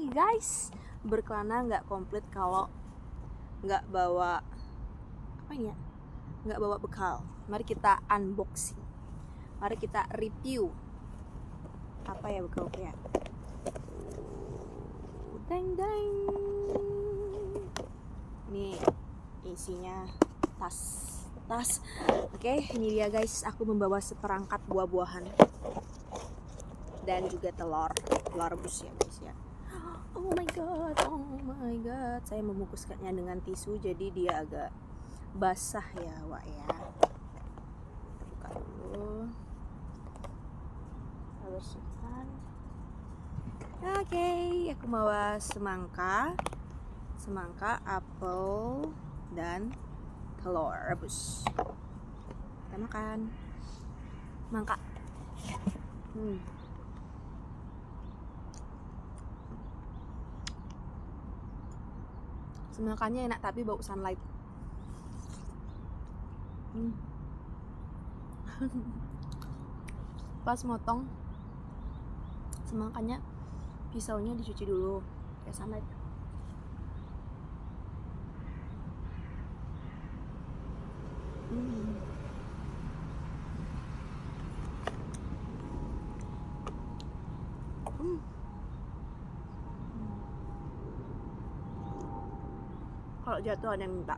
Hai guys, berkelana nggak komplit kalau nggak bawa apa ini ya? Nggak bawa bekal. Mari kita unboxing. Mari kita review. Apa ya bekalnya? Deng deng. Nih isinya tas. Oke, ini dia guys. Aku membawa seperangkat buah-buahan dan juga telur rebus ya guys ya. Oh my god, saya membungkuskannya dengan tisu jadi dia agak basah ya Wak ya. Kita buka dulu, kita bersihkan. Oke, aku bawa semangka, apel, dan telur rebus. Kita makan mangka. Semangkanya enak tapi bau sunlight. Pas motong semangkanya, pisaunya dicuci dulu kayak sunlight. Kalau jatuh ada yang minta.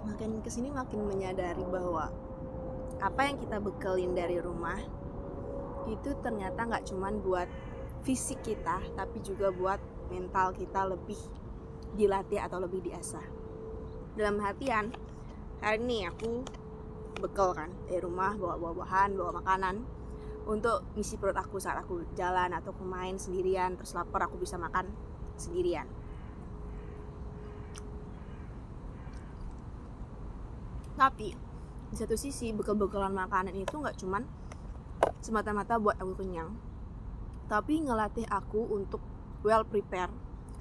Makin kesini makin menyadari bahwa apa yang kita bekelin dari rumah itu ternyata nggak cuman buat fisik kita, tapi juga buat mental kita lebih dilatih atau lebih diasah. Dalam artian, hari ini aku bekal kan dari rumah, bawa buah-buahan, bawa makanan untuk ngisi perut aku saat aku jalan atau main sendirian, terus lapar aku bisa makan sendirian. Tapi di satu sisi bekal-bekalan makanan itu nggak cuman semata-mata buat aku kenyang, tapi ngelatih aku untuk well prepare.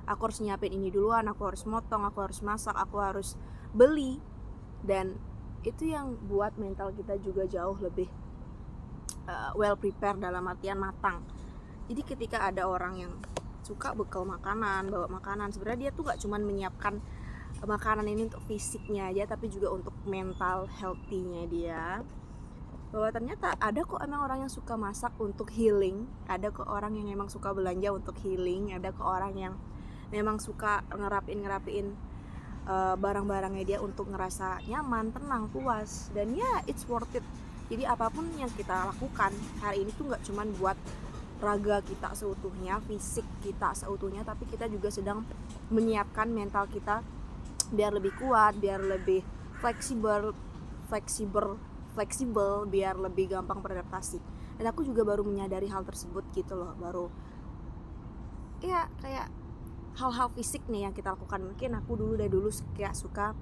Aku harus nyiapin ini duluan, aku harus motong, aku harus masak, aku harus beli, dan itu yang buat mental kita juga jauh lebih well prepare dalam artian matang. Jadi ketika ada orang yang suka bekal makanan, bawa makanan, sebenarnya dia tuh gak cuman menyiapkan makanan ini untuk fisiknya aja, tapi juga untuk mental healthy-nya dia. Bahwa ternyata ada kok emang orang yang suka masak untuk healing, ada kok orang yang emang suka belanja untuk healing, ada kok orang yang memang suka ngerapiin barang-barangnya dia untuk ngerasa nyaman, tenang, puas, dan ya it's worth it. Jadi apapun yang kita lakukan hari ini tuh gak cuman buat raga kita seutuhnya, fisik kita seutuhnya, tapi kita juga sedang menyiapkan mental kita biar lebih kuat, biar lebih fleksibel, biar lebih gampang beradaptasi. Dan aku juga baru menyadari hal tersebut gitu loh, baru ya kayak hal-hal fisik nih yang kita lakukan. Mungkin aku dari dulu kayak suka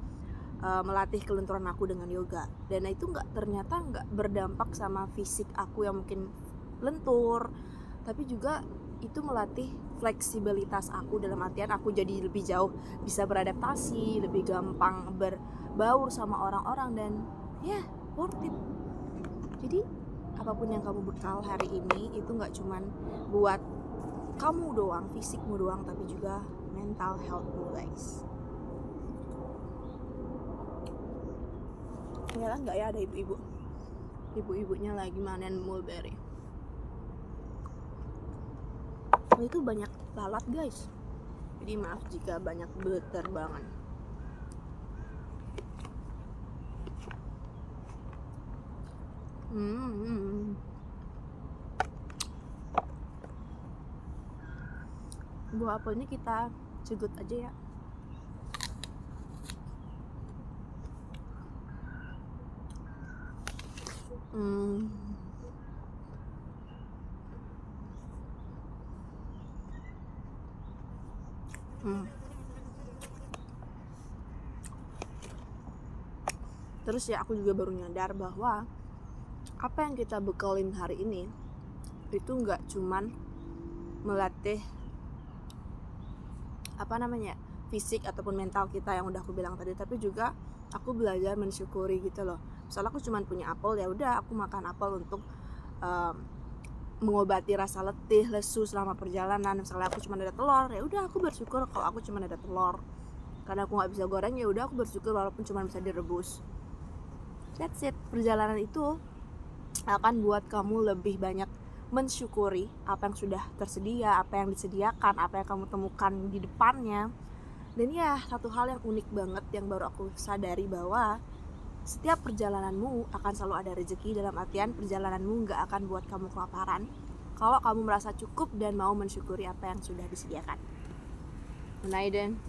melatih kelenturan aku dengan yoga, dan itu ternyata nggak berdampak sama fisik aku yang mungkin lentur, tapi juga itu melatih fleksibilitas aku dalam artian aku jadi lebih jauh bisa beradaptasi, lebih gampang berbaur sama orang-orang, dan ya worth it. Jadi apapun yang kamu bekal hari ini itu nggak cuman buat kamu doang, fisikmu doang, tapi juga mental healthmu guys. Kelihatan nggak ya ada ibu-ibunya lagi manen mulberry. Itu banyak lalat guys, jadi maaf jika banyak berterbangan. Buah apelnya kita cegut aja ya. Terus ya aku juga baru nyadar bahwa apa yang kita bekalin hari ini itu nggak cuman melatih fisik ataupun mental kita yang udah aku bilang tadi, tapi juga aku belajar mensyukuri gitu loh. Misalnya aku cuma punya apel, ya udah aku makan apel untuk mengobati rasa letih, lesu selama perjalanan. Misalnya aku cuma ada telur, ya udah aku bersyukur kalau aku cuma ada telur. Karena aku nggak bisa goreng, ya udah aku bersyukur walaupun cuma bisa direbus. That's it. Perjalanan itu akan buat kamu lebih banyak mensyukuri apa yang sudah tersedia, apa yang disediakan, apa yang kamu temukan di depannya. Dan ya, satu hal yang unik banget yang baru aku sadari bahwa setiap perjalananmu akan selalu ada rezeki, dalam artian perjalananmu gak akan buat kamu kelaparan kalau kamu merasa cukup dan mau mensyukuri apa yang sudah disediakan. Menaiden.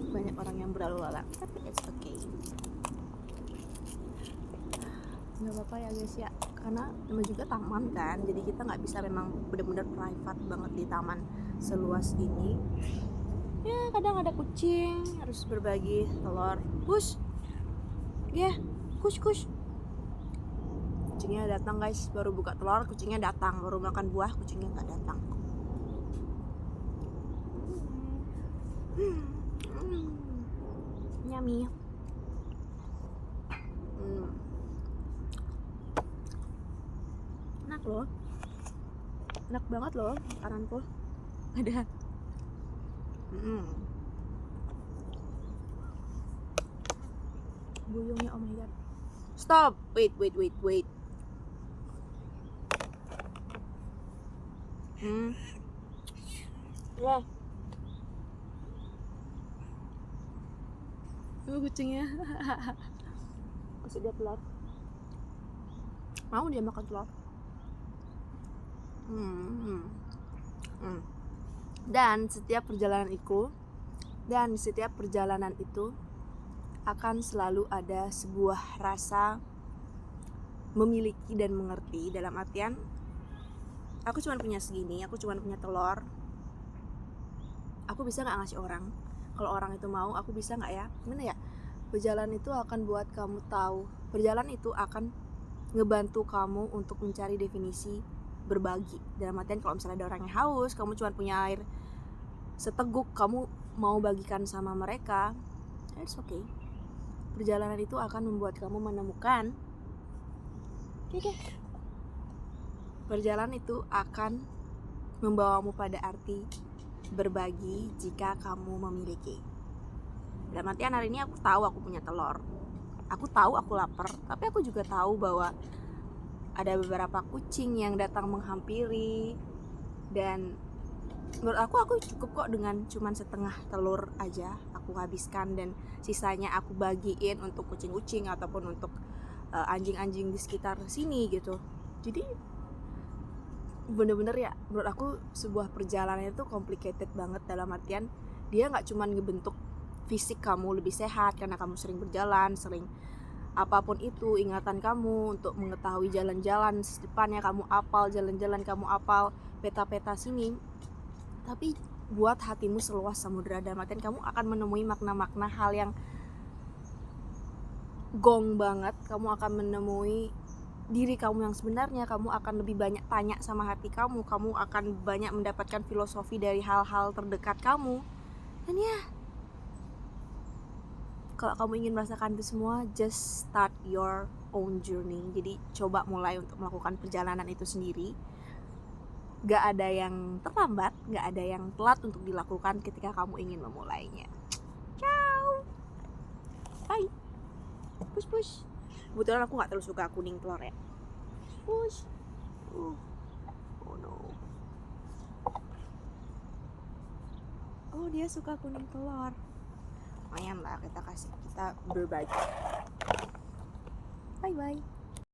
Banyak orang yang berlalu lalang, tapi it's okay. Nggak apa-apa ya guys ya, karena namanya juga taman kan, jadi kita nggak bisa memang benar-benar private banget di taman seluas ini. Ya kadang ada kucing harus berbagi telur. Push, ya, kush. Kucingnya datang guys, baru buka telur kucingnya datang, baru makan buah kucingnya nggak datang. Yummy. Enak loh, enak banget loh makananku. Ada buyungnya, oh my god. Stop, wait. Wah, kucingnya kasih dia telur, mau dia makan telur. Dan setiap perjalanan itu akan selalu ada sebuah rasa memiliki dan mengerti, dalam artian aku cuma punya segini, aku cuma punya telur, aku bisa gak ngasih orang? Kalau orang itu mau, aku bisa gak ya? Gimana ya? Perjalanan itu akan buat kamu tahu, perjalanan itu akan ngebantu kamu untuk mencari definisi berbagi. Dalam artian kalau misalnya ada orang yang haus, kamu cuma punya air seteguk, kamu mau bagikan sama mereka, it's okay. Perjalanan itu akan membuat kamu menemukan perjalanan itu akan membawamu pada arti berbagi jika kamu memiliki. Dalam artian hari ini aku tahu aku punya telur, aku tahu aku lapar, tapi aku juga tahu bahwa ada beberapa kucing yang datang menghampiri, dan menurut aku cukup kok dengan cuman setengah telur aja aku habiskan, dan sisanya aku bagiin untuk kucing-kucing ataupun untuk anjing-anjing di sekitar sini gitu. Jadi bener-bener ya, menurut aku sebuah perjalanan itu complicated banget, dalam artian dia nggak cuman ngebentuk fisik kamu lebih sehat karena kamu sering berjalan, sering apapun itu, ingatan kamu untuk mengetahui jalan-jalan depannya kamu apal, jalan-jalan kamu apal, peta-peta sini, tapi buat hatimu seluas samudera. Dalam artian kamu akan menemui makna-makna hal yang gong banget, kamu akan menemui diri kamu yang sebenarnya, kamu akan lebih banyak tanya sama hati kamu akan banyak mendapatkan filosofi dari hal-hal terdekat kamu. Dan ya, kalau kamu ingin merasakan itu semua, just start your own journey. Jadi coba mulai untuk melakukan perjalanan itu sendiri. Gak ada yang terlambat, gak ada yang telat untuk dilakukan ketika kamu ingin memulainya. Ciao. Bye. Push. Kebetulan aku gak terlalu suka kuning telur ya. Push. Oh no. Oh, dia suka kuning telur. Lumayan lah kita berbagi. Bye.